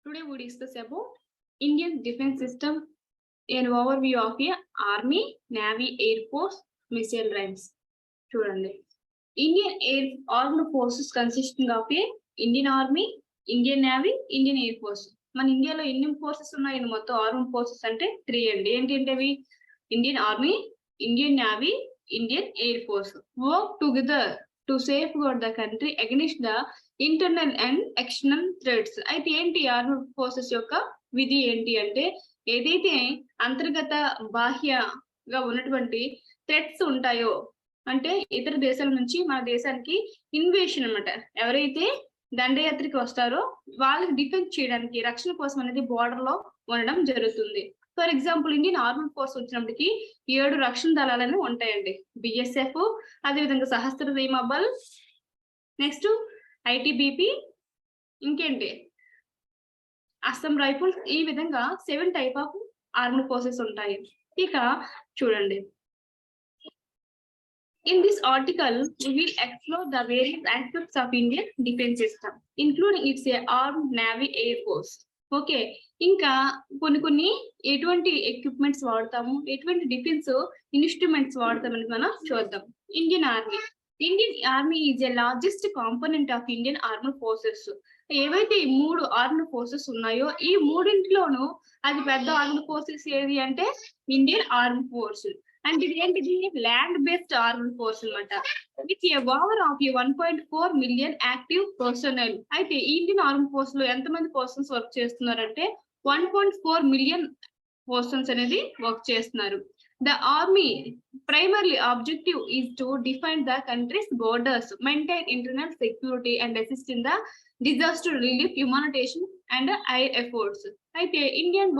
Today we discuss about Indian defense system, an overview of a army, navy, air force, missile range. చూడండి, Indian armed forces consisting of a Indian army, Indian navy, Indian air force. మన ఇండియాలో ఎన్ని forces ఉన్నాయి? మొత్తం armed forces అంటే 3 అండి. ఏంటి అవి? Indian army, Indian navy, Indian air force work together to safeguard the country against the internal and external threats. అయితే ఏంటి ఆర్మ్డ్ ఫోర్సెస్ యొక్క విధి ఏంటి అంటే, ఏదైతే అంతర్గత బాహ్యగా ఉన్నటువంటి థ్రెట్స్ ఉంటాయో, అంటే ఇతర దేశాల నుంచి మన దేశానికి ఇన్వేషన్ అన్నమాట, ఎవరైతే దండయాత్రకి వస్తారో వాళ్ళకి డిఫెన్స్ చేయడానికి, రక్షణ కోసం అనేది బోర్డర్ లో ఉండడం జరుగుతుంది. For example, Indian army force వచ్చినప్పటికి 7 రక్షణ దళాలను ఉంటాయండి. బిఎస్ఎఫ్, అదేవిధంగా సహస్ర సీమా బల్, నెక్స్ట్ ఐటిబిపి, ఇంకేంటి అస్సాం రైఫిల్స్. ఈ విధంగా 7 టైప్ ఆఫ్ ఆర్మీ ఫోర్సెస్ ఉంటాయి. ఇక చూడండి, in this article we will explore the various aspects of Indian defense system, including its armed navy, air force. Okay, ఇంకా కొన్ని ఎటువంటి ఎక్విప్మెంట్స్ వాడతాము, ఎటువంటి డిఫెన్స్ ఇన్స్ట్రుమెంట్స్ వాడతామని మనం చూద్దాం. Indian army is a largest component of Indian armed forces. ఏవైతే ఈ 3 armed forces ఉన్నాయో, ఈ మూడింటిలోనూ అది పెద్ద ఆర్మ్డ్ ఫోర్సెస్ ఏది అంటే ఇండియన్ ఆర్మ్డ్ ఫోర్స్. అండ్ ఇది ఏంటిది? ల్యాండ్ బేస్డ్ ఆర్మ్డ్ ఫోర్స్ అనమాట. With a over of 1.4 million active personal. అయితే ఇండియన్ ఆర్మ్డ్ ఫోర్స్ లో ఎంతమంది పర్సన్స్ వర్క్ చేస్తున్నారంటే 1.4 మిలియన్ పర్సన్స్ అనేది వర్క్ చేస్తున్నారు. The army primary objective is to defend the country's borders, maintain internal security and assist in the disaster relief, humanitarian and air efforts. అయితే Indian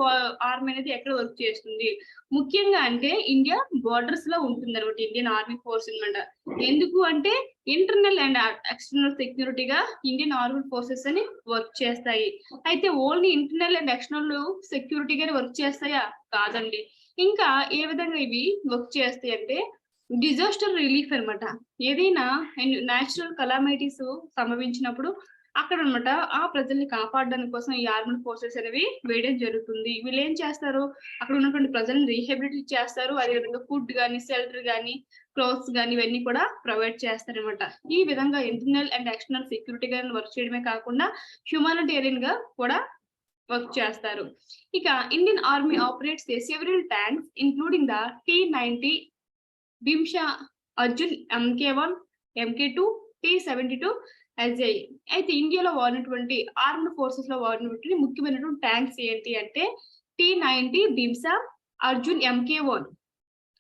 army అనేది ఎక్కడ work చేస్తుంది? ముఖ్యంగా అంటే India borders లో ఉంటుంది అనమాట ఇండియన్ ఆర్మీ ఫోర్స్ అనమాట. ఎందుకు అంటే ఇంటర్నల్ అండ్ ఎక్స్టర్నల్ సెక్యూరిటీగా ఇండియన్ ఆర్మీ ఫోర్సెస్ అని వర్క్ చేస్తాయి. అయితే ఓన్లీ ఇంటర్నల్ అండ్ ఎక్స్టర్నల్ సెక్యూరిటీగానే వర్క్ చేస్తాయా? కాదండి. ఇంకా ఏ విధంగా ఇవి వర్క్ చేస్తాయి అంటే డిజాస్టర్ రిలీఫ్ అనమాట. ఏదైనా నేచురల్ కలామిటీస్ సంభవించినప్పుడు అక్కడ అనమాట ఆ ప్రజల్ని కాపాడడానికి కోసం ఈ ఆర్మడ్ ఫోర్సెస్ అనేవి వేయడం జరుగుతుంది. వీళ్ళు ఏం చేస్తారు? అక్కడ ఉన్నటువంటి ప్రజల్ని రీహాబిలిటేట్ చేస్తారు. అదేవిధంగా ఫుడ్ కానీ, షెల్టర్ కానీ, క్లోత్స్ కానీ ఇవన్నీ కూడా ప్రొవైడ్ చేస్తారనమాట. ఈ విధంగా ఇంటర్నల్ అండ్ ఎక్స్టర్నల్ సెక్యూరిటీ గా వర్క్ చేయడమే కాకుండా హ్యూమానిటేరియన్ గా కూడా వర్క్ చేస్తారు. ఇక Indian army operates several tanks including the T-90 భీమ్షా, Arjun MK1, MK2, T-72 SI. అయితే ఇండియాలో వాడినటువంటి ఆర్మ్డ్ ఫోర్సెస్ లో వాడినటువంటి ముఖ్యమైనటువంటి ట్యాంక్స్ ఏంటి అంటే T-90 భీమ్షా, అర్జున్ MK1,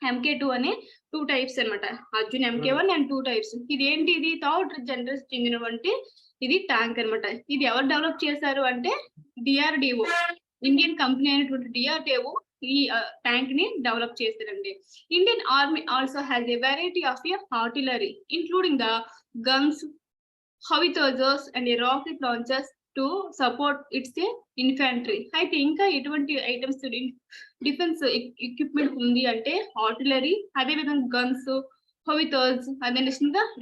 MK2 అనే 2 టైప్స్ అనమాట. Arjun MK1 and 2 types. ఇది ఏంటి? ఇది థర్డ్ జనరేషన్ చెందినటువంటి ఇది ట్యాంక్ అనమాట. ఇది ఎవరు డెవలప్ చేశారు అంటే DRDO, ఇండియన్ కంపెనీ అయినటువంటి DRDO ఈ ట్యాంక్ ని డెవలప్ చేశారండి. Indian army also has a variety of artillery including the guns, howitzers and rocket launchers to support its infantry. అయితే ఇంకా ఎటువంటి ఐటమ్స్ డిఫెన్స్ ఎక్విప్మెంట్ ఉంది అంటే ఆర్టిలరీ, అదే విధంగా గన్స్, హవితర్స్, అదే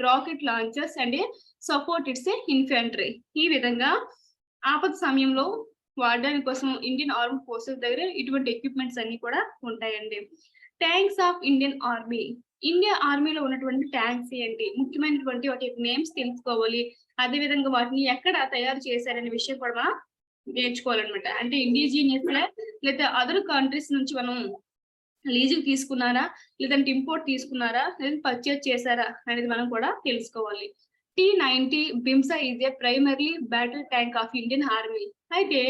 rocket launchers and support its infantry. ఈ విధంగా ఆపద సమయంలో వాడడానికి కోసం ఇండియన్ ఆర్మ్డ్ ఫోర్సెస్ దగ్గర ఇటువంటి ఎక్విప్మెంట్స్ అన్ని కూడా ఉంటాయండి. Tanks of Indian army. India ఆర్మీలో ఉన్నటువంటి ట్యాంక్స్ ఏంటి? ముఖ్యమైనటువంటి వాటి నేమ్స్ తెలుసుకోవాలి. అదే విధంగా వాటిని ఎక్కడ తయారు చేశారనే విషయం కూడా మనం నేర్చుకోవాలన్నమాట. అంటే ఇండిజినియస్ లేదా అదర్ కంట్రీస్ నుంచి మనం లీజుకి తీసుకున్నారా, లేదంటే ఇంపోర్ట్ తీసుకున్నారా, లేదా పర్చేజ్ చేశారా అనేది మనం కూడా తెలుసుకోవాలి. T-90 భీమ్సా is a primary battle tank of Indian army. అయితే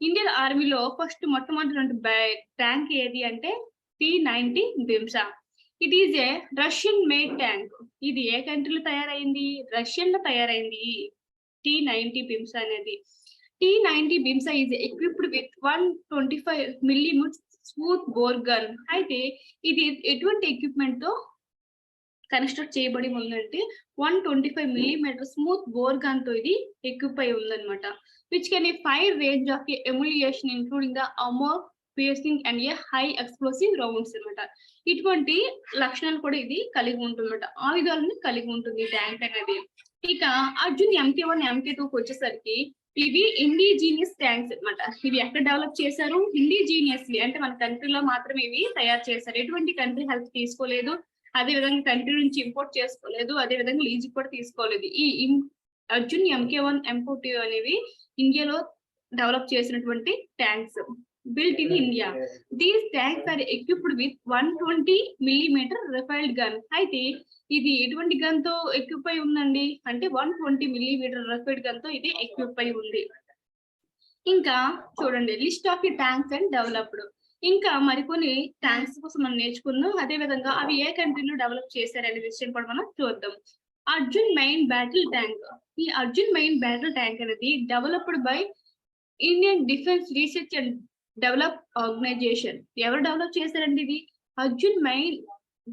ఇండియన్ ఆర్మీలో మొట్టమొదటి ట్యాంక్ ఏది అంటే T-90 భీమ్సా. It is a Russian made tank. ఇది ఏ కంట్రీలో తయారైంది? రష్యన్ లో తయారైంది T-90 భీమ్సా అనేది. T-90 భీమ్సా is equipped with 125 mm smooth bore gun. అయితే ఇది ఎటువంటి ఎక్విప్మెంట్ తో కన్స్ట్రక్ట్ చేయబడి ఉందంటే 125 mm స్మూత్ బోర్ గన్ తో ఇది ఎక్విప్ అయి ఉందన్నమాట. Which can fire range of ammunition including the Amor piercing and a high explosive rounds అనమాట. ఇటువంటి లక్షణాలు కూడా ఇది కలిగి ఉంటుందన్నమాట. ఆయుధాలను కలిగి ఉంటుంది ట్యాంక్ అనేది. ఇక అర్జున్ MK1, MK2 వచ్చేసరికి ఇవి ఇండిజీనియస్ ట్యాంక్స్ అన్నమాట. ఇవి ఎక్కడ డెవలప్ చేశారు? ఇండిజీనియస్లీ, అంటే మన కంట్రీలో మాత్రమే ఇవి తయారు చేశారు. ఎటువంటి కంట్రీ హెల్ప్ తీసుకోలేదు, అదే విధంగా కంట్రీ నుంచి ఇంపోర్ట్ చేసుకోలేదు, అదే విధంగా లీజ్ కూడా తీసుకోలేదు. ఈ అర్జున్ MK1 M2 అనేవి ఇండియాలో డెవలప్ చేసినటువంటి tanks, built in India. These tanks are equipped with 120mm rifled gun. అయితే ఇది ఎటువంటి గన్ తో ఎక్విప్ అయి ఉందండి అంటే 120mm రఫైల్డ్ గన్ తో ఇది ఎక్విప్ అయి ఉంది. ఇంకా చూడండి list of the tanks and developed. ఇంకా మరికొన్ని ట్యాంక్స్ కోసం మనం నేర్చుకుందాం. అదే విధంగా అవి ఏ కంట్రీలో డెవలప్ చేశారనే విషయం కూడా మనం చూద్దాం. Arjun main battle tank. ఈ అర్జున్ మెయిన్ బ్యాటిల్ ట్యాంక్ అనేది developed by Indian defence research and develop organisation. ఎవరు డెవలప్ చేశారండి ఇది? అర్జున్ మెయిన్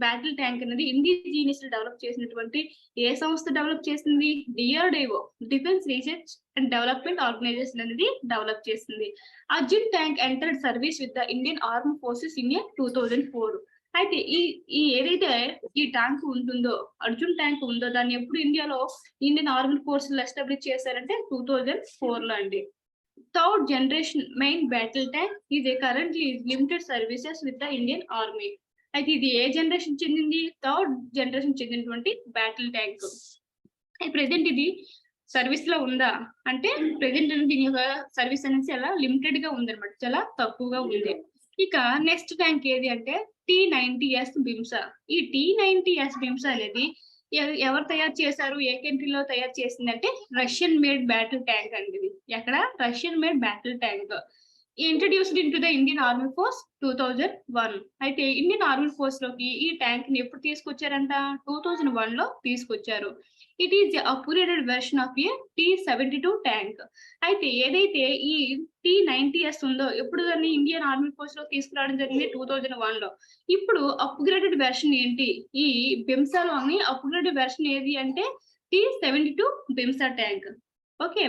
బ్యాటిల్ ట్యాంక్ అనేది ఇండిజినియస్ డెవలప్ చేసినటువంటి ఏ సంస్థ డెవలప్ చేసింది? DRDO, defence research and development organisation అనేది డెవలప్ చేసింది. Arjun tank entered service with the Indian arm forces in 2004. అయితే ఈ ఏదైతే ఈ ట్యాంక్ ఉంటుందో, అర్జున్ ట్యాంక్ ఉందో, దాన్ని ఎప్పుడు ఇండియాలో ఇండియన్ ఆర్మీ ఫోర్సెస్ ఎస్టాబ్లిష్ చేశారంటే 2004 లో అండి. Third generation main battle tank is currently limited services with the Indian Army. అయితే ఇది ఏ జనరేషన్ చెందింది? థర్డ్ జనరేషన్ చెందినటువంటి బ్యాటిల్ ట్యాంక్. ప్రెసెంట్ ఇది సర్వీస్ లో ఉందా అంటే ప్రెసెంట్ దీని యొక్క సర్వీస్ అనేది చాలా లిమిటెడ్ గా ఉంది అనమాట, చాలా తక్కువగా ఉంది. ఇక నెక్స్ట్ ట్యాంక్ ఏది అంటే T-90S బిమ్సా. ఈ T-90S బిమ్సా అనేది ఎవరు తయారు చేశారు? ఏ కంట్రీలో తయారు చేసింది అంటే రష్యన్ మేడ్ బ్యాటిల్ ట్యాంక్ అండి. ఇది ఎక్కడ? Russian made battle tank introduced in to the Indian army force 2001. అయితే ఇండియన్ ఆర్మీ ఫోర్స్ లోకి ఈ ట్యాంక్ ని ఎప్పుడు తీసుకొచ్చారంట? 2001 లో తీసుకొచ్చారు. It is upgraded version of A T-72 tank. అయితే ఏదైతే ఈ T-90S ఉందో ఎప్పుడు దాన్ని ఇండియన్ ఆర్మీ ఫోర్స్ లో తీసుకురావడం జరిగింది 2001 లో. ఇప్పుడు అప్గ్రేడెడ్ వెర్షన్ ఏంటి? ఈ బిమ్సాలోని అప్గ్రేడెడ్ వెర్షన్ ఏది అంటే T-72 బిమ్సా tank. Okay,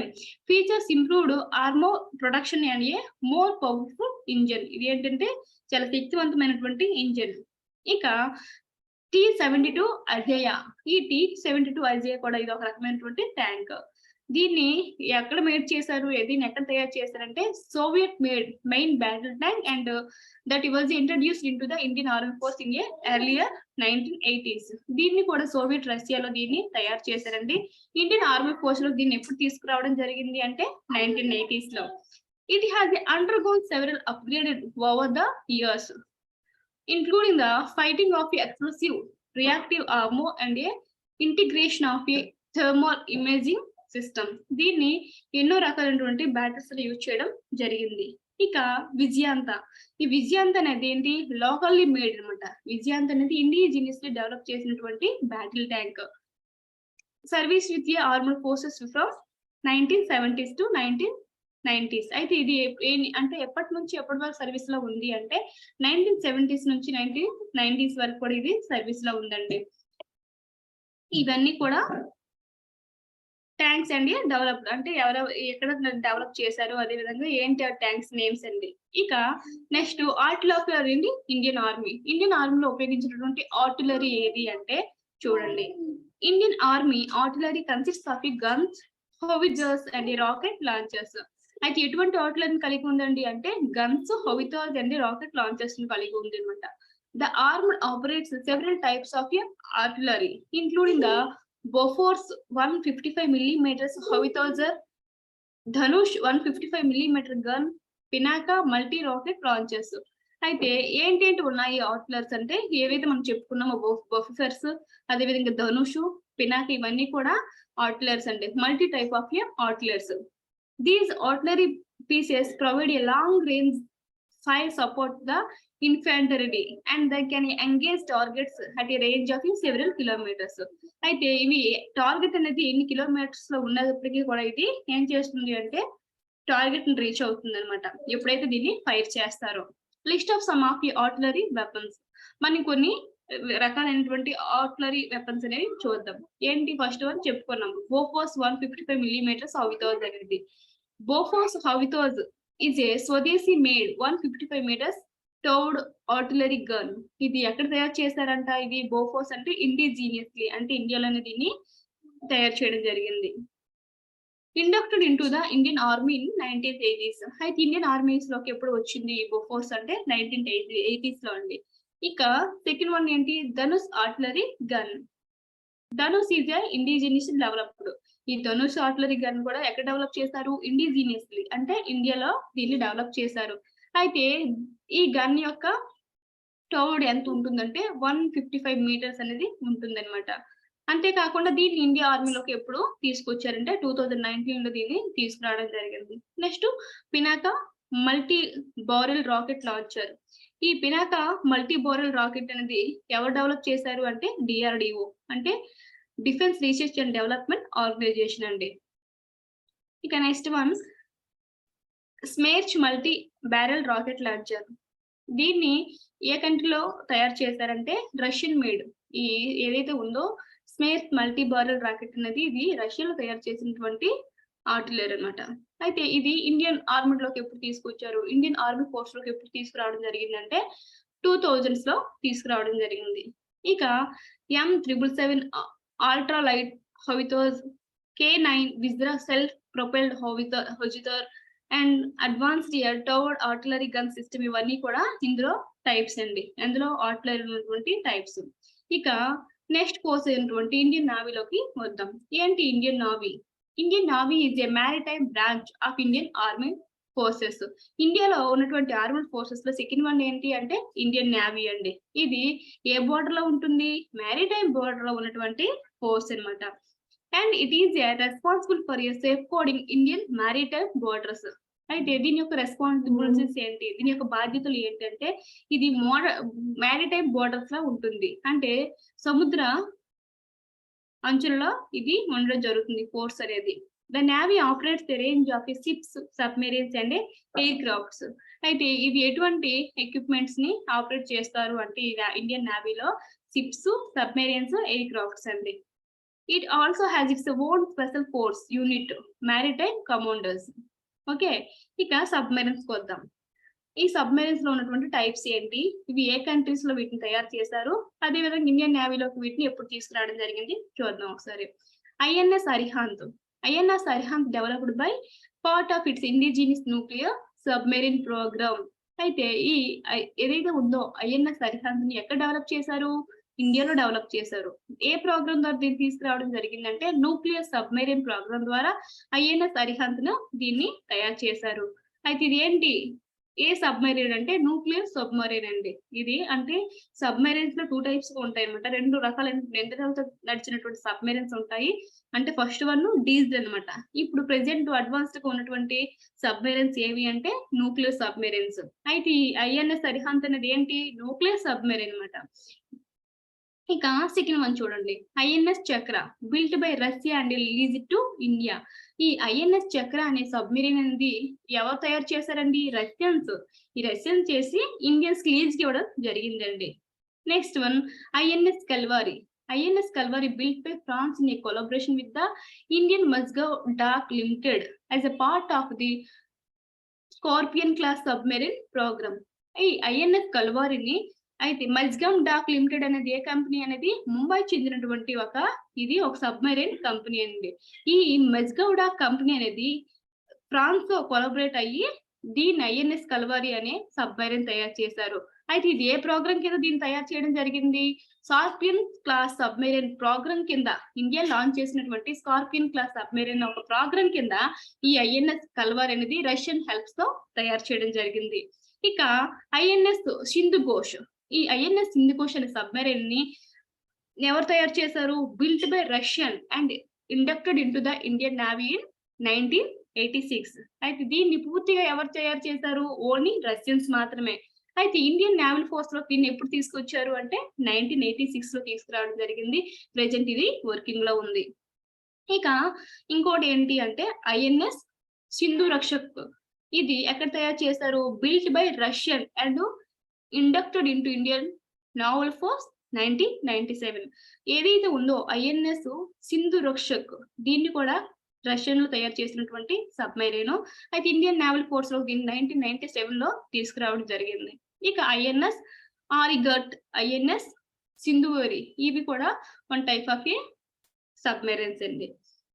features improved armour production and a more powerful engine. ఇది ఏంటంటే చాలా శక్తివంతమైనటువంటి ఇంజన్. ఇక T-72 అజయ. ఈ T-72 అజయ కూడా ఇది ఒక రకమైనటువంటి ట్యాంక్. దీన్ని ఎక్కడ మేడ్ చేశారు? దీన్ని ఎక్కడ తయారు చేశారంటే Soviet made main battle tank and that was introduced in to the Indian army force in earlier 1980s. దీన్ని కూడా సోవియట్ రష్యాలో దీన్ని తయారు చేశారండి. ఇండియన్ ఆర్మీ ఫోర్స్ లో దీన్ని ఎప్పుడు తీసుకురావడం జరిగింది అంటే 1980s లో. It has undergone several upgraded over the years, including the fighting of a explosive reactive armor and a integration of a thermal imaging system. దీన్ని ఎన్నో రకాలైనటువంటి బ్యాటరీస్ లో యూజ్ చేయడం జరిగింది. ఇక విజయాంత. ఈ విజయాంత అనేది ఏంటి? లోకల్లీ మేడ్ అనమాట. విజయాంత అనేది ఇండిజినియస్లీ డెవలప్ చేసినటువంటి battle tank. Service with a armed forces from 1970s to 1990s. అయితే ఇది అంటే ఎప్పటి నుంచి ఎప్పటి వరకు సర్వీస్ లో ఉంది అంటే 1970s నుంచి 1990s వరకు కూడా ఇది సర్వీస్ లో ఉందండి. ఇవన్నీ కూడా ట్యాంక్స్ అండి డెవలప్డ్ అంటే ఎక్కడ డెవలప్ చేశారు, అదే విధంగా ఏంటి ఆ ట్యాంక్స్ నేమ్స్ అండి. ఇక నెక్స్ట్ ఆర్టిలరీ అండి. ఇండియన్ ఆర్మీలో ఉపయోగించినటువంటి ఆర్టిలరీ ఏది అంటే చూడండి, Indian army artillery consists of guns, howitzers and rocket launchers. అయితే ఎటువంటి ఆర్టిలరీని కలిగి ఉందండి అంటే guns, howitzers and rocket launchers ని కలిగి ఉంది అనమాట. The arm operates several types of artillery including the Bofors 155mm howitzer, Dhanush 155mm gun, Pinaka multi rocket launchers. అయితే ఏంటేంటి ఉన్నాయి ఆర్టిలర్స్ అంటే ఏవైతే మనం చెప్పుకున్నామో బోఫోర్స్, అదే విధంగా ధనుష్, పినాకా ఇవన్నీ కూడా ఆర్టిలర్స్ అండి, multi type of artillery. These artillery pieces provide a long range fire support the infantry and they can engage targets at a range of several kilometers. అయితే ఇవి టార్గెట్ అనేది ఎన్ని కిలోమీటర్స్ లో ఉన్నప్పటికీ కూడా ఇది ఏం చేస్తుంది అంటే టార్గెట్ ని రీచ్ అవుతుంది అనమాట ఎప్పుడైతే దీన్ని ఫైర్ చేస్తారో. List of some of artillery weapons. మనం కొన్ని రకాలైనటువంటి ఆర్టిలరీ వెపన్స్ అనేవి చూద్దాం. ఏంటి? ఫస్ట్ వన్ చెప్పుకున్నాం, బోఫోర్స్ 155mm howitzer అనేది. బోఫోర్స్ howitzer is a స్వదేశీ made 155m towed artillery gun. ఇది ఎక్కడ తయారు చేశారంట? ఇది బోఫోర్స్ అంటే ఇండిజినియస్లీ అంటే ఇండియాలోనే దీన్ని తయారు చేయడం జరిగింది. Inducted into the Indian army in 1980s. అయితే ఇండియన్ ఆర్మీస్ లోకి ఎప్పుడు వచ్చింది ఈ బొఫోర్స్ అంటే 1980s లో అండి. ఇక సెకండ్ వన్ ఏంటి, Dhanush artillery gun. Dhanush is indigenous developed. ఈ ధనుష్ ఆర్టిలరీ గన్ కూడా ఎక్కడ డెవలప్ చేశారు, ఇండిజినియస్లీ అంటే ఇండియాలో దీన్ని డెవలప్ చేశారు. అయితే ఈ గన్ యొక్క టౌడ్ ఎంత ఉంటుందంటే 155 మీటర్స్ అనేది ఉంటుందన్నమాట. అంతేకాకుండా దీన్ని ఇండియా ఆర్మీలోకి ఎప్పుడు తీసుకొచ్చారంటే 2019 లో దీన్ని తీసుకురావడం జరిగింది. Next Pinaka multi barrel rocket launcher. ఈ పినాక మల్టీ బారెల్ రాకెట్ అనేది ఎవరు డెవలప్ చేశారు అంటే డిఆర్డిఓ అంటే defence research and development organisation అండి. ఇక next one Smerch multi barrel rocket launcher. దీన్ని ఏ కంట్రీలో తయారు చేశారంటే రష్యన్ మేడ్. ఈ ఏదైతే ఉందో స్మేర్చ్ మల్టీ బారెల్ రాకెట్ అనేది ఇది రష్యాలో తయారు చేసినటువంటి ఆర్టిలరీ అన్నమాట. అయితే ఇది ఇండియన్ ఆర్మీలోకి ఎప్పుడు తీసుకొచ్చారు, ఇండియన్ ఆర్మీ ఫోర్స్ లోకి ఎప్పుడు తీసుకురావడం జరిగిందంటే 2000s లో తీసుకురావడం జరిగింది. ఇక M777 ultra light howitzer, K9 Vajra self propelled howitzer and advanced air టవర్డ్ ఆర్టిలరీ గన్ సిస్టమ్ ఇవన్నీ కూడా ఇందులో టైప్స్ అండి. అందులో ఆర్టిలరీ ఉన్నటువంటి టైప్స్. ఇక నెక్స్ట్ కోర్స్ అయినటువంటి ఇండియన్ నావీలోకి వద్దాం. ఏంటి Indian navy? Indian navy is a maritime branch of Indian army forces. ఇండియాలో ఉన్నటువంటి ఆర్మీ ఫోర్సెస్ లో సెకండ్ వన్ ఏంటి అంటే ఇండియన్ నేవీ అండి. ఇది ఏ బోర్డర్ లో ఉంటుంది, మ్యారిటైమ్ బోర్డర్ లో ఉన్నటువంటి ఫోర్స్ అన్నమాట. And it is responsible for a safe coding Indian maritime borders. అయితే దీని యొక్క రెస్పాన్సిబిలిటీస్ ఏంటి, దీని యొక్క బాధ్యతలు ఏంటంటే ఇది మ్యారిటైమ్ బోర్డర్స్ లో ఉంటుంది. అంటే సముద్ర అంచులలో ఇది ఉండడం జరుగుతుంది ఫోర్స్ అనేది. The navy operates the range of ships, submarines and air crafts. అయితే ఇవి ఎటువంటి ఎక్విప్మెంట్స్ ని ఆపరేట్ చేస్తారు అంటే ఇండియన్ నేవీలో షిప్స్, సబ్మెరీన్స్, ఎయిర్ క్రాఫ్ట్స్ అండి. It also has its own special force unit, maritime commanders. Okay, ఇక సబ్మెరీన్స్ వద్దాం. ఈ సబ్మెరీన్స్ లో ఉన్నటువంటి టైప్స్ ఏంటి, ఇవి ఏ కంట్రీస్ లో వీటిని తయారు చేశారు, అదే విధంగా ఇండియన్ నేవీలోకి వీటిని ఎప్పుడు తీసుకురావడం జరిగింది చూద్దాం ఒకసారి. INS Arihant. INS Arihant developed by part of its indigenous nuclear submarine programme. అయితే ఈ ఏదైతే ఉందో ఐఎన్ఎస్ అరిహాంత్ ని ఎక్కడ డెవలప్ చేశారు, ఇండియాలో డెవలప్ చేశారు. ఏ ప్రోగ్రామ్ ద్వారా దీన్ని తీసుకురావడం జరిగిందంటే న్యూక్లియర్ సబ్మెరీన్ ప్రోగ్రామ్ ద్వారా ఐఎన్ఎస్ అరిహంత్ ను దీన్ని తయారు చేశారు. అయితే ఇది ఏంటి, ఏ సబ్మెరీన్ అంటే న్యూక్లియర్ సబ్మెరీన్ అండి. ఇది అంటే సబ్మెరీన్స్ లో 2 టైప్స్ ఉంటాయి అన్నమాట. 2 రకాల నడిచినటువంటి సబ్మెరీన్స్ ఉంటాయి. అంటే ఫస్ట్ వన్ డీజిల్ అన్నమాట. ఇప్పుడు ప్రెసెంట్ అడ్వాన్స్డ్ గా ఉన్నటువంటి సబ్మెరీన్స్ ఏవి అంటే న్యూక్లియర్ సబ్మెరీన్స్. అయితే ఈ ఐఎన్ఎస్ అరిహంత్ అనేది ఏంటి, న్యూక్లియర్ సబ్మెరీన్ అన్నమాట. ఇక సెకండ్ వన్ చూడండి, ఐఎన్ఎస్ చక్ర built by Russia and lease to India. ఈ ఐఎన్ఎస్ చక్ర అనే సబ్మెరీన్ అనేది ఎవరు తయారు చేశారండి, రష్యన్స్. ఈ రష్యన్స్ చేసి ఇండియన్స్ లీజ్ కి ఇవ్వడం జరిగిందండి. Next one INS Kalvari. INS Kalvari built by France in a collaboration with the Indian Mazagon dock limited as a part of the scorpion class submarine programme. ఈ ఐఎన్ఎస్ కల్వారిని అయితే మజ్గావ్ డాక్ లిమిటెడ్ అనేది ఏ company అనేది ముంబై చెందినటువంటి ఇది ఒక సబ్మెరీన్ కంపెనీ అండి. ఈ మజ్గావ్ డాక్ కంపెనీ అనేది ఫ్రాన్స్ తో కొలాబరేట్ అయ్యి దీన్ని ఐఎన్ఎస్ కల్వారి అనే సబ్మెరీన్ తయారు చేశారు. అయితే ఇది ఏ ప్రోగ్రామ్ కింద దీన్ని తయారు చేయడం జరిగింది, స్కార్పియన్ క్లాస్ సబ్మెరీన్ ప్రోగ్రామ్ కింద. ఇండియా లాంచ్ చేసినటువంటి స్కార్పియన్ క్లాస్ సబ్మెరీన్ ఒక ప్రోగ్రామ్ కింద ఈ ఐఎన్ఎస్ కల్వారి అనేది రష్యన్ హెల్ప్స్ తో తయారు చేయడం జరిగింది. ఇక ఐఎన్ఎస్ సింధు ఘోష్. ఈ ఐఎన్ఎస్ సింధు ఘోష్ అనే సబ్మెరీన్ ని ఎవరు తయారు చేశారు, built by Russian and inducted into the Indian navy in 1986. అయితే దీన్ని పూర్తిగా ఎవరు తయారు చేశారు, ఓన్లీ రష్యన్స్ మాత్రమే. అయితే ఇండియన్ నేవల్ ఫోర్స్ లో దీన్ని ఎప్పుడు తీసుకొచ్చారు అంటే 1986 లో తీసుకురావడం జరిగింది. ప్రెసెంట్ ఇది వర్కింగ్ లో ఉంది. ఇక ఇంకోటి ఏంటి అంటే ఐఎన్ఎస్ సింధు రక్షక్. ఇది ఎక్కడ తయారు చేశారు, built by Russian and inducted into Indian naval force 1997. ఏదైతే ఉందో ఐఎన్ఎస్ సింధు రక్షక్ దీన్ని కూడా రష్యన్ లో తయారు చేసినటువంటి సబ్మెరీన్. అయితే ఇండియన్ నేవల్ ఫోర్స్ లో దీన్ని 1997 లో తీసుకురావడం జరిగింది. ఇక ఐఎన్ఎస్ ఆరిగట్, ఐఎన్ఎస్ సింధువరి ఇవి కూడా 1 టైప్ ఆఫ్ సబ్మెరీన్స్ అండి.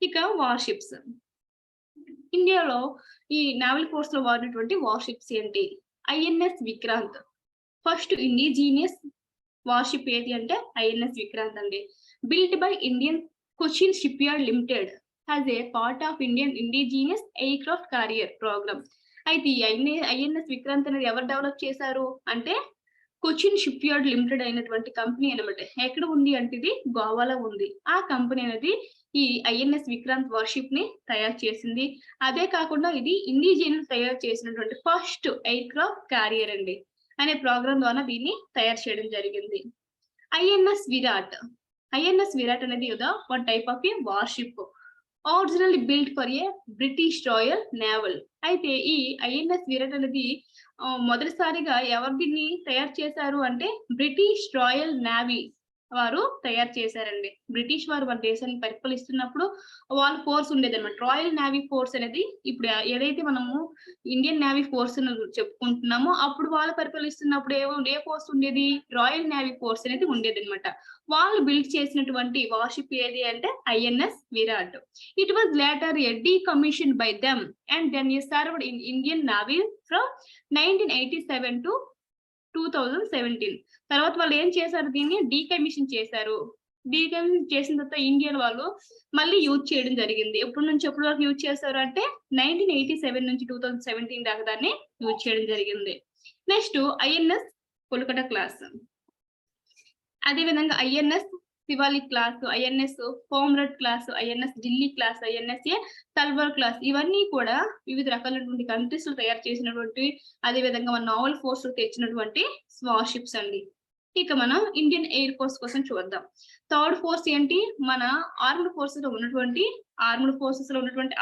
ఇక వార్షిప్స్. ఇండియాలో ఈ నావల్ ఫోర్స్ లో వాడినటువంటి వార్షిప్స్ ఏంటి? INS Vikrant first indigenous warship ఏది అంటే ఐఎన్ఎస్ విక్రాంత్ అండి. Built by Indian Cochin shipyard limited as a part of Indian indigenous aircraft carrier programme. అయితే ఈ ఐఎన్ఎస్ విక్రాంత్ అనేది ఎవరు డెవలప్ చేశారు అంటే కొచ్చిన్ షిప్ యార్డ్ లిమిటెడ్ అయినటువంటి కంపెనీ అనమాట. ఎక్కడ ఉంది అంటే ఇది గోవాలో ఉంది. ఆ కంపెనీ అనేది ఈ ఐఎన్ఎస్ విక్రాంత్ వార్షిప్ ని తయారు చేసింది. అదే కాకుండా ఇది ఇండిజినియస్ తయారు చేసినటువంటి ఫస్ట్ ఎయిర్ క్రాఫ్ట్ క్యారియర్ అండి అనే ప్రోగ్రామ్ ద్వారా దీన్ని తయారు చేయడం జరిగింది. ఐఎన్ఎస్ విరాట్. ఐఎన్ఎస్ విరాట్ అనేది one type of A worship originally built for a British royal naval. అయితే ఈ ఐఎన్ఎస్ విరాట్ అనేది మొదటిసారిగా ఎవరు దీన్ని తయారు చేశారు అంటే బ్రిటిష్ రాయల్ నేవీ వారు తయారు చేశారండి. బ్రిటిష్ వారు మన దేశాన్ని పరిపాలిస్తున్నప్పుడు వాళ్ళ ఫోర్స్ ఉండేది అనమాట. రాయల్ నేవీ ఫోర్స్ అనేది ఇప్పుడు ఏదైతే మనము ఇండియన్ నేవీ ఫోర్స్ చెప్పుకుంటున్నామో అప్పుడు వాళ్ళు పరిపాలిస్తున్నప్పుడు ఏ ఫోర్స్ ఉండేది? రాయల్ నేవీ ఫోర్స్ అనేది ఉండేది అనమాట. వాళ్ళు బిల్డ్ చేసినటువంటి వార్షిప్ ఏది అంటే INS Virat. It was later decommissioned by them and then served in Indian Navy from 1987 to 2017. తర్వాత వాళ్ళు ఏం చేశారు? దీన్ని డీకమిషన్ చేశారు. డీకమిషన్ చేసిన తర్వాత ఇండియన్ వాళ్ళు మళ్ళీ యూజ్ చేయడం జరిగింది. ఎప్పటి నుంచి ఎప్పటి వరకు యూజ్ చేశారు అంటే 1987 నుంచి 2017 దాకా దాన్ని యూజ్ చేయడం జరిగింది. నెక్స్ట్ ఐఎన్ఎస్ కోల్కతా క్లాస్, అదేవిధంగా INS Shivalik class, INS Kamorta class, INS Delhi class, INS Talwar class, ఇవన్నీ కూడా వివిధ రకాలైనటువంటి కంట్రీస్ లో తయారు చేసినటువంటి అదేవిధంగా మన నావల్ ఫోర్స్ లో తెచ్చినటువంటి వార్షిప్స్ అండి. ఇక మనం ఇండియన్ ఎయిర్ ఫోర్స్ కోసం చూద్దాం. థర్డ్ ఫోర్స్ ఏంటి? మన ఆర్మ్డ్ ఫోర్సెస్ లో ఉన్నటువంటి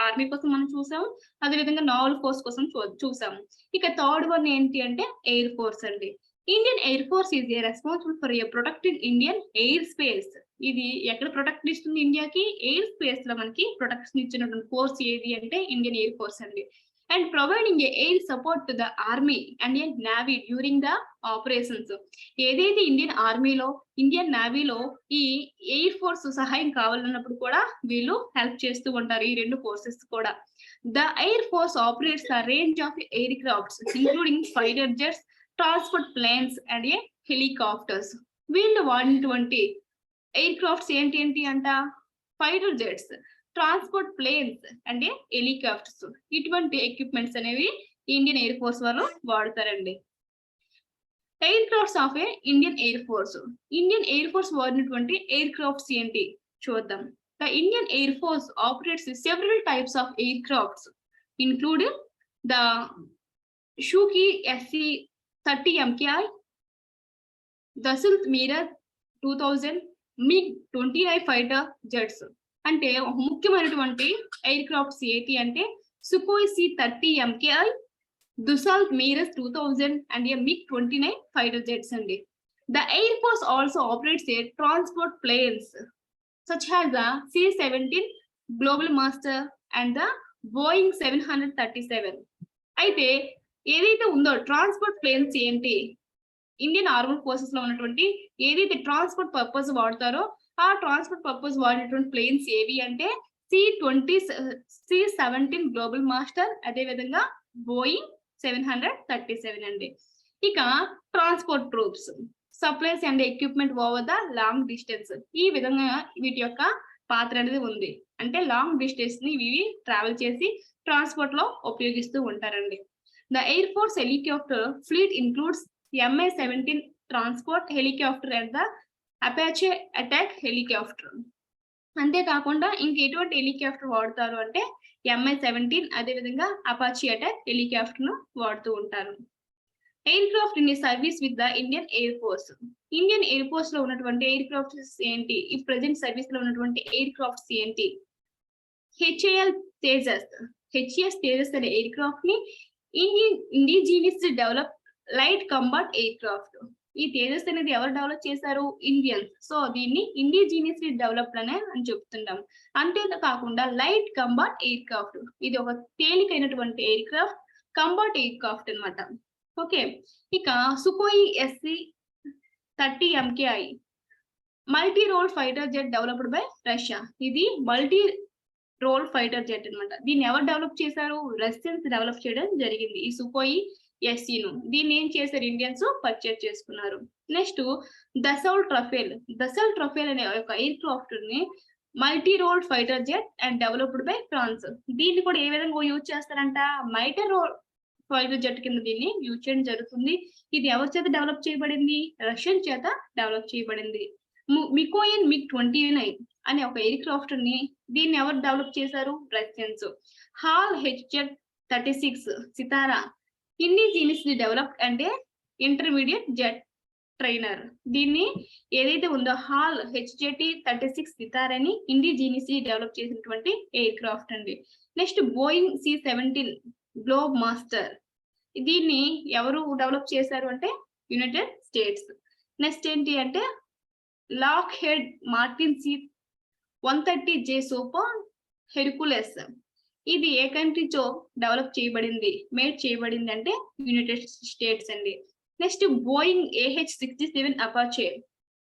ఆర్మీ కోసం మనం చూసాం. అదేవిధంగా నావల్ ఫోర్స్ కోసం చూసాం. ఇక థర్డ్ వన్ ఏంటి అంటే ఎయిర్ ఫోర్స్ అండి. Indian air force is responsible for protecting Indian air space. ఇది ఎక్కడ ప్రొటెక్ట్ ఇస్తుంది? ఇండియాకి ఎయిర్ స్పేస్ లో మనకి ప్రొటెక్షన్ ఇచ్చినటువంటి ఫోర్స్ ఏది అంటే ఇండియన్ ఎయిర్ ఫోర్స్ అండి. And providing air support to the army and navy during the operations. ఏదైతే ఇండియన్ ఆర్మీలో ఇండియన్ నేవీలో ఈ ఎయిర్ ఫోర్స్ సహాయం కావాలన్నప్పుడు కూడా వీళ్ళు హెల్ప్ చేస్తూ ఉంటారు, ఈ రెండు ఫోర్సెస్ కూడా. The air force operates the range of air crafts including fighter jets, transport planes and helicopters. వీళ్ళు వాడినటువంటి ఎయిర్ క్రాఫ్ట్స్ ఏంటి అంట? Fighter jets, transport planes and helicopters. ఇటువంటి ఎక్విప్మెంట్స్ అనేవి ఇండియన్ ఎయిర్ ఫోర్స్ వాళ్ళు వాడతారండి. Air crafts of Indian air force. Indian air force వాడినటువంటి air crafts ఏంటి చూద్దాం. The Indian air force operates several types of air crafts including the Sukhoi SC-30 MKI, Dassault Mirage 2000, MiG-29 fighter jets. అంటే ముఖ్యమైనటువంటి air crafts ఏంటి అంటే Sukhoi C-30 MKI, Dassault Mirage 2000 and MiG-29 fighter jets అండి. The air force also operates a transport planes such as the C-17 Globemaster and the Boeing 737. అయితే ఏదైతే ఉందో transport planes ఏంటి? Indian armed forces లో ఉన్నటువంటి ఏదైతే transport purpose వాడతారో ఆ transport purpose వాడినటువంటి ప్లేన్స్ ఏవి అంటే C-17 గ్లోబల్ మాస్టర్, అదే విధంగా బోయింగ్ 737 అండి. ఇక transport troops, supplies and equipment over the long distance. ఈ విధంగా వీటి యొక్క పాత్ర అనేది ఉంది. అంటే లాంగ్ డిస్టెన్స్ ని ఇవి ట్రావెల్ చేసి ట్రాన్స్పోర్ట్ లో ఉపయోగిస్తూ ఉంటారండి. The air force helicopter fleet includes MI-17 transport helicopter and the Apache attack helicopter. అంతేకాకుండా ఇంక ఎటువంటి హెలికాప్టర్ వాడతారు అంటే MI-17 అదేవిధంగా అపాచీ అటాక్ హెలికాప్టర్ ను వాడుతూ ఉంటారు. Air craft in service with the Indian air force. Indian air force లో ఉన్నటువంటి ఎయిర్ క్రాఫ్ట్స్ ఏంటి? ఈ ప్రెజెంట్ సర్వీస్ లో ఉన్నటువంటి ఎయిర్ క్రాఫ్ట్స్ ఏంటి? HAL తేజస్ అనే ఎయిర్ క్రాఫ్ట్ ని indigenous develop light combat air craft. ఈ తేజస్ అనేది ఎవరు డెవలప్ చేశారు? ఇండియన్స్. సో దీన్ని ఇండిజినియస్ డెవలప్డ్ అని చెప్తున్నాం. అంతేకాకుండా లైట్ కంబాట్ ఎయిర్ క్రాఫ్ట్, ఇది ఒక తేలికైనటువంటి air craft, combat air craft అనమాట. ఓకే, ఇక Sukhoi SC-30 MKI multi role fighter jet developed by Russia. ఇది మల్టీ రోల్ ఫైటర్ జెట్ అన్నమాట. దీన్ని ఎవరు డెవలప్ చేశారు? రష్యన్స్ డెవలప్ చేయడం జరిగింది. ఈ సుఖోయి ఎస్సీను దీన్ని ఏం చేశారు? ఇండియన్స్ పర్చేజ్ చేసుకున్నారు. Next Dassault Rafale. Dassault Rafale అనే ఒక ఎయిర్ క్రాఫ్ట్ ని multi role fighter jet and developed by France. దీన్ని కూడా ఏ విధంగా యూజ్ చేస్తారంట? మల్టీ రోల్ ఫైటర్ జెట్ కింద దీన్ని యూజ్ చేయడం జరుగుతుంది. ఇది ఎవరి చేత డెవలప్ చేయబడింది? రష్యన్ చేత డెవలప్ చేయబడింది. మికోయిన్ MiG-29 అనే ఒక ఎయిర్ క్రాఫ్ట్ ని దీన్ని ఎవరు డెవలప్ చేశారు? రష్యన్స్. హాల్ HZ-36 సితారా ఇండిజినియస్లీ డెవలప్డ్ అంటే ఇంటర్మీడియట్ జెట్ ట్రైనర్. దీన్ని ఏదైతే ఉందో హాల్ HZ-36 సితారాని ఇండిజినియస్లీ డెవలప్ చేసినటువంటి ఎయిర్ క్రాఫ్ట్ అండి. Next Boeing C-17 globe master. దీన్ని ఎవరు డెవలప్ చేశారు అంటే యునైటెడ్ స్టేట్స్. నెక్స్ట్ ఏంటి అంటే లాక్హెడ్ మార్టిన్ C-130J సూపర్ హెర్కులెస్. ఇది ఏ కంట్రీతో డెవలప్ చేయబడింది, మేడ్ చేయబడింది అంటే యునైటెడ్ స్టేట్స్ అండి. Next Boeing AH-67 Apache.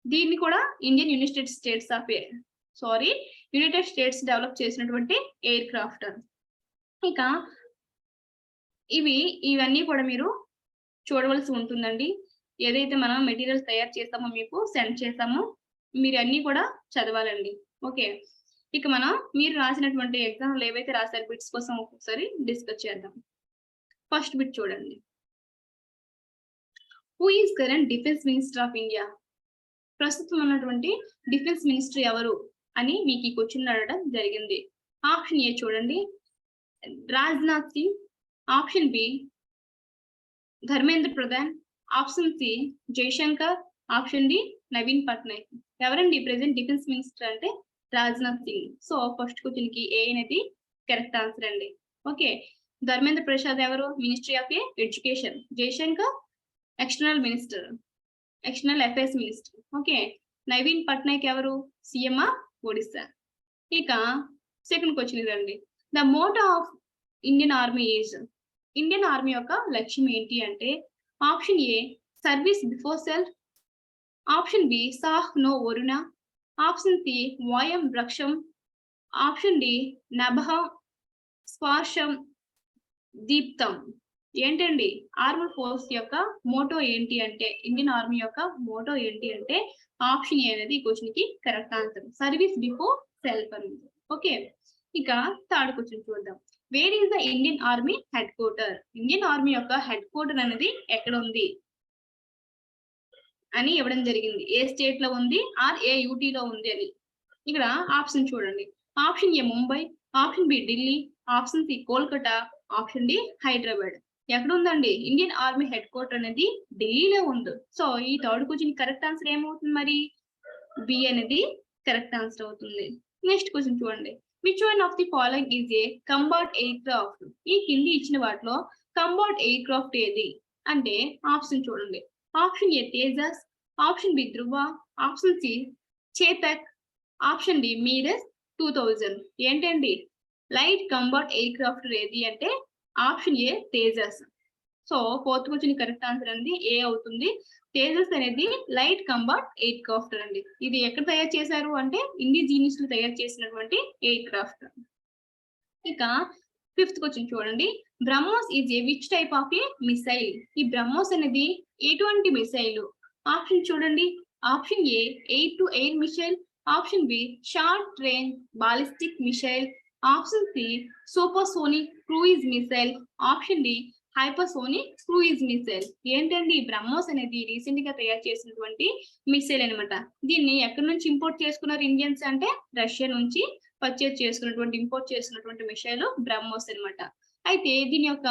దీన్ని కూడా యునైటెడ్ స్టేట్స్ డెవలప్ చేసినటువంటి ఎయిర్ క్రాఫ్ట్. ఇక ఇవన్నీ కూడా మీరు చూడవలసి ఉంటుందండి. ఏదైతే మనం మెటీరియల్స్ తయారు చేస్తామో మీకు సెండ్ చేస్తామో మీరు అన్ని కూడా చదవాలండి. ఓకే, ఇక మనం మీరు రాసినటువంటి ఎగ్జామ్లు ఏవైతే రాశారు బిట్స్ కోసం ఒక్కొక్కసారి డిస్కస్ చేద్దాం. ఫస్ట్ బిట్ చూడండి. Who is current defence minister of India? ప్రస్తుతం ఉన్నటువంటి డిఫెన్స్ మినిస్టర్ ఎవరు అని మీకు ఈ క్వశ్చన్ అడగడం జరిగింది. ఆప్షన్ ఏ చూడండి, Rajnath Singh. Option B Dharmendra Pradhan. Option C Jaishankar. Option D Naveen Patnaik. ఎవరండి ప్రెసెంట్ డిఫెన్స్ మినిస్టర్ అంటే? Rajnath Singh. So first question కి ఏ అనేది కరెక్ట్ ఆన్సర్ అండి. ఓకే, ధర్మేంద్ర ప్రసాద్ ఎవరు? Ministry of education. Jaishankar external affairs minister. Okay, Naveen Patnaik ఎవరు? CM of Odisha. ఇక సెకండ్ క్వశ్చన్ ఇదండి. The motto of Indian army is. Indian army యొక్క లక్ష్యం ఏంటి అంటే? Option A service before self. Option B సాహ్ నో వరుణ. ఆప్షన్ సి వాయం వృక్షం. ఆప్షన్ డి నభ స్పార్శం దీప్తం. ఏంటండి ఆర్మీ ఫోర్స్ యొక్క మోటో ఏంటి అంటే, ఇండియన్ ఆర్మీ యొక్క మోటో ఏంటి అంటే ఆప్షన్ ఏ అనేది ఈ క్వశ్చన్ కి correct answer. Service before self అనేది. ఓకే, ఇక థర్డ్ క్వశ్చన్ చూద్దాం. Where is the Indian army head quarter? Indian army యొక్క హెడ్ క్వార్టర్ అనేది ఎక్కడ ఉంది అని ఇవ్వడం జరిగింది. ఏ స్టేట్ లో ఉంది ఆర్ ఏ యూటీ లో ఉంది అని. ఇక్కడ ఆప్షన్ చూడండి. Option A Mumbai. Option B Delhi. Option C Kolkata. Option D Hyderabad. ఎక్కడ ఉందండి ఇండియన్ ఆర్మీ హెడ్ క్వార్టర్ అనేది? ఢిల్లీలో ఉంది. సో ఈ థర్డ్ క్వశ్చన్ కరెక్ట్ ఆన్సర్ ఏమవుతుంది మరి? బి అనేది కరెక్ట్ ఆన్సర్ అవుతుంది. నెక్స్ట్ క్వశ్చన్ చూడండి. Which one of the following is A combat air craft? ఈ కింది ఇచ్చిన వాటిలో కంబాట్ ఎయిర్ క్రాఫ్ట్ ఏది అంటే ఆప్షన్ చూడండి. Option A Tejas. Option B Dhruva. Option C Chetak. Option D Mirage 2000. ఏంటండి లైట్ కంబాట్ ఎయిర్ క్రాఫ్ట్ ఏది అంటే option A Tejas. So fourth question correct answer అనేది ఏ అవుతుంది. తేజస్ అనేది లైట్ కంబాట్ ఎయిర్ క్రాఫ్ట్ అండి. ఇది ఎక్కడ తయారు చేశారు అంటే ఇండిజినియస్ లో తయారు చేసినటువంటి ఎయిర్ క్రాఫ్ట్. ఇక ఫిఫ్త్ క్వశ్చన్ చూడండి. BrahMos is a which type of a missile? ఈ బ్రహ్మోస్ అనేది ఎటువంటి మిసైల్? ఆప్షన్ చూడండి. Option A air to air missile. Option B short range ballistic missile. Option C supersonic cruise missile. Option D hypersonic cruise missile. ఏంటండి బ్రహ్మోస్ అనేది recent గా తయారు చేసినటువంటి missile అనమాట. దీన్ని ఎక్కడి నుంచి ఇంపోర్ట్ చేసుకున్నారు ఇండియన్స్ అంటే రష్యా నుంచి పర్చేజ్ చేసుకున్నటువంటి ఇంపోర్ట్ చేసినటువంటి మిసైల్ బ్రహ్మోస్ అనమాట. అయితే దీని యొక్క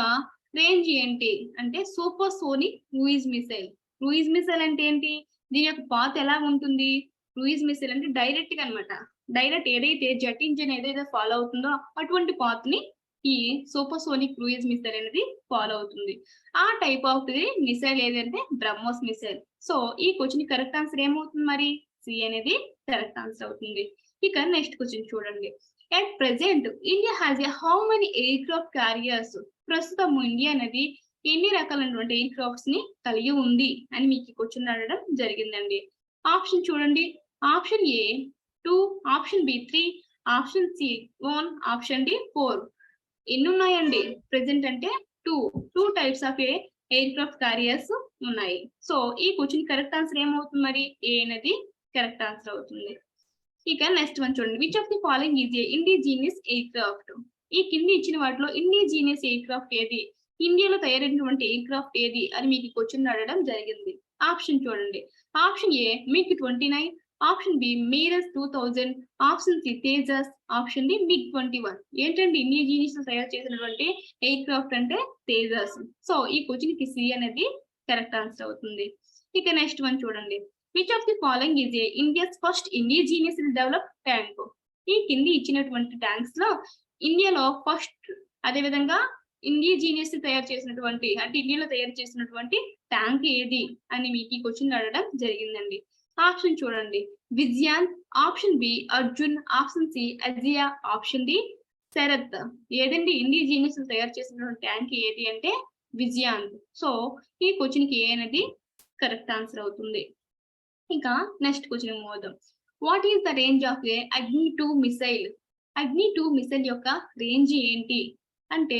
రేంజ్ ఏంటి అంటే supersonic cruise missile. Cruise missile అంటే ఏంటి? దీని యొక్క పాత్ ఎలా ఉంటుంది? క్రూయిజ్ మిసైల్ అంటే డైరెక్ట్ గా అనమాట. డైరెక్ట్ ఏదైతే జెట్ ఇంజిన్ ఏదైతే ఫాలో అవుతుందో అటువంటి పాత్ ని ఈ సూపర్సోనిక్ క్రూయిజ్ మిసైల్ అనేది ఫాలో అవుతుంది. ఆ టైప్ ఆఫ్ మిసైల్ ఏదంటే బ్రహ్మోస్ మిసైల్. సో ఈ క్వశ్చన్ కరెక్ట్ ఆన్సర్ ఏమవుతుంది మరి? సి అనేది కరెక్ట్ ఆన్సర్ అవుతుంది. ఇక నెక్స్ట్ క్వశ్చన్ చూడండి. At present India has a how many air craft carriers? ప్రస్తుతం ఇండియా అనేది ఎన్ని రకాలైనటువంటి ఎయిర్ క్రాఫ్ట్స్ ని కలిగి ఉంది అని మీకు క్వశ్చన్ అడగడం జరిగిందండి. ఆప్షన్ చూడండి. Option A 2, option B 3, option C 1, option D 4. ఎన్ని ఉన్నాయండి? ప్రెసెంట్ అంటే 2 types of aircraft carriers ఉన్నాయి. సో ఈ క్వశ్చన్ కరెక్ట్ ఆన్సర్ ఏమవుతుంది మరి? ఏ అనేది కరెక్ట్ ఆన్సర్ అవుతుంది. ఇక నెక్స్ట్ వన్ చూడండి. Which of the following is a indigenous air craft? ఈ కింది ఇచ్చిన వాటిలో ఇండిజినియస్ ఎయిర్ క్రాఫ్ట్ ఏది? ఇండియాలో తయారైనటువంటి ఎయిర్ క్రాఫ్ట్ ఏది అని మీకు క్వశ్చన్ అడగడం జరిగింది. ఆప్షన్ చూడండి. Option A MiG 29, option B Mirage 2000, option C Tejas, option D MiG 21. ఏంటండి ఇండిజినియస్ తయారు చేసినటువంటి ఎయిర్ క్రాఫ్ట్ అంటే తేజస్. సో ఈ క్వశ్చన్ కి సి అనేది కరెక్ట్ ఆన్సర్ అవుతుంది. ఇక నెక్స్ట్ వన్ చూడండి. Which of the following is a India's first indigenously develop tank? ఈ కింది ఇచ్చినటువంటి ట్యాంక్స్ లో ఇండియాలో ఫస్ట్, అదే విధంగా ఇండిజినియస్ తయారు చేసినటువంటి అంటే ఇండియాలో తయారు చేసినటువంటి ట్యాంక్ ఏది అని మీకు ఈ క్వశ్చన్ అడగడం జరిగిందండి. ఆప్షన్ చూడండి. Vijayanta, option B Arjun, option C Ajeya, option D Sarath. ఏదండి ఇండిజినియస్ తయారు చేసినటువంటి ట్యాంక్ ఏది అంటే విజయాన్. సో ఈ క్వశ్చన్ కి ఏ అనేది కరెక్ట్ ఆన్సర్ అవుతుంది. ఇంకా నెక్స్ట్ క్వశ్చన్ మోదాం. What is the range of a అగ్ని-2 మిసైల్? అగ్ని-2 మిసైల్ యొక్క రేంజ్ ఏంటి అంటే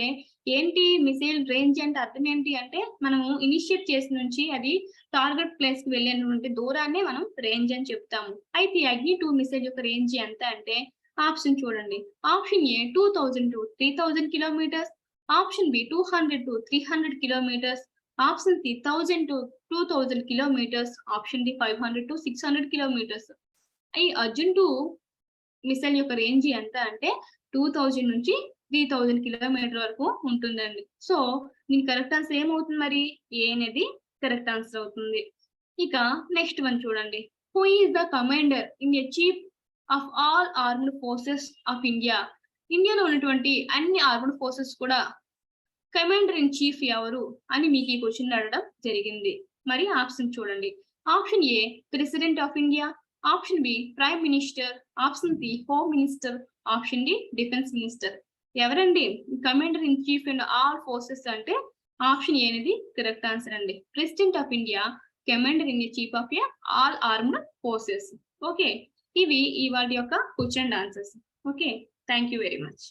ఏంటి? మిసైల్ రేంజ్ అంటే అర్థం ఏంటి అంటే మనము ఇనిషియేట్ చేసి నుంచి అది టార్గెట్ ప్లేస్ కి వెళ్ళినటువంటి దూరాన్ని మనం రేంజ్ అని చెప్తాము. అయితే అగ్ని-2 మిసైల్ యొక్క రేంజ్ ఎంత అంటే ఆప్షన్ చూడండి. Option A 2000 to 3000 kilometres, option B 200 to 300 kilometres, option C 1000 to 2000 kilometres, option D 500 to 600 kilometres. ఈ అర్జున్ 2 మిసైల్ యొక్క రేంజ్ ఎంత అంటే 2000 నుంచి 3000 కిలోమీటర్ వరకు ఉంటుందండి. సో దీని కరెక్ట్ ఆన్సర్ ఏమవుతుంది మరి? ఏ అనేది కరెక్ట్ ఆన్సర్ అవుతుంది. ఇక నెక్స్ట్ వన్ చూడండి. Who is the commander in a chief of all armed forces of India? ఇండియాలో ఉన్నటువంటి అన్ని ఆర్మ్డ్ ఫోర్సెస్ కూడా కమాండర్ ఇన్ చీఫ్ ఎవరు అని మీకు ఈ క్వశ్చన్ అడగడం జరిగింది. మరి ఆప్షన్ చూడండి. Option A president of India, option B prime minister, option C home minister, option D defence minister. ఎవరండి commander in chief and all forces అంటే ఆప్షన్ ఏ అనేది కరెక్ట్ ఆన్సర్ అండి. President of India, commander in chief of all armed forces. Okay, ఇవి ఇవాళ యొక్క question and answers. Okay, thank you very much.